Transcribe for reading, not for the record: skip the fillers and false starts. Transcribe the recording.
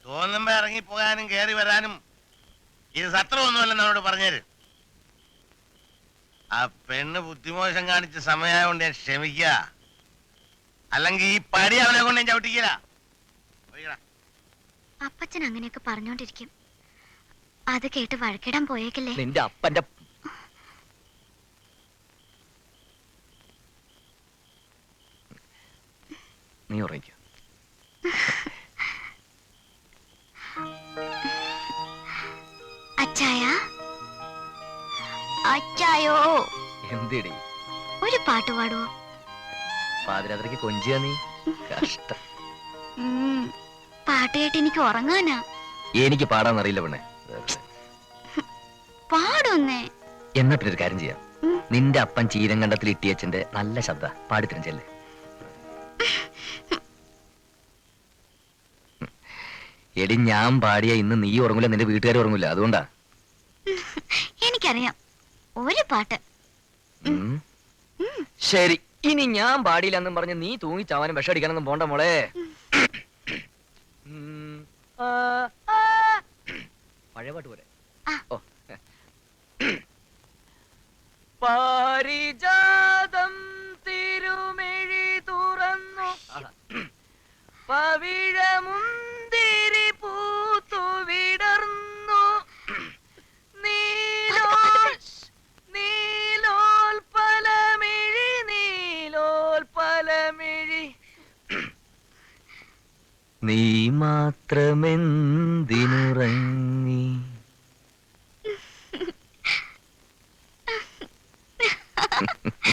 തോന്നുമ്പോ ഇറങ്ങിപ്പോകാനും കയറി വരാനും ഇത് സത്രമൊന്നുമല്ല എന്നോട് പറഞ്ഞേര്. ആ പെണ്ണ് ബുദ്ധിമോശം കാണിച്ച സമയമായോണ്ട് ഞാൻ ക്ഷമിക്ക. അല്ലെങ്കിൽ ഈ പടി അവനെ കൊണ്ട് ഞാൻ ചവിട്ടിക്കില്ല. അപ്പച്ചൻ അങ്ങനെയൊക്കെ പറഞ്ഞോണ്ടിരിക്കും. അത് കേട്ട് വഴക്കിടാൻ പോയേക്കല്ലേ. നിന്റെ അപ്പന്റെ നീ ഉറങ്ങിക്ക. അച്ചായ, അച്ചായോ, എന്തിടി ഒരു പാട്ട് പാടുവോ? പാതിരാത്രിക്ക് കൊഞ്ചിയാ നീ? കഷ്ടം. പാട്ട് കേട്ട് എനിക്ക് ഉറങ്ങാനാ. എനിക്ക് പാടാന്നറിയില്ല പെണ്ണെ. പാടൊന്നേ. എന്നാ പിന്നെ ഒരു കാര്യം ചെയ്യാം. നിന്റെ അപ്പൻ ചീരങ്കണ്ടത്തിൽ ഇട്ടിയച്ഛന്റെ നല്ല ശബ്ദ പാടിത്തരം ചെല്ലേ. എടി ഞാൻ പാടിയ ഇന്ന് നീ ഉറങ്ങൂല, നിന്റെ വീട്ടുകാർ ഉറങ്ങൂല. അതുകൊണ്ടാ. എനിക്കറിയാം ഒരു പാട്ട്. ശരി, ഇനി ഞാൻ പാടിയില്ല എന്നും പറഞ്ഞ് നീ തൂങ്ങിച്ചാവാനും വിഷടിക്കാനൊന്നും പോണ്ട മോളെ. പഴയ പാട്ട് പോലെ. ഓ, പാരിജാതം തിരുമിഴി തുറന്നു പവിഴമുന്തിരി പൂത്തു വിടർന്നു നീലോൽപലമിഴി നീലോൽപലമിഴി നീ മാത്രമെന്തിനുറങ്ങി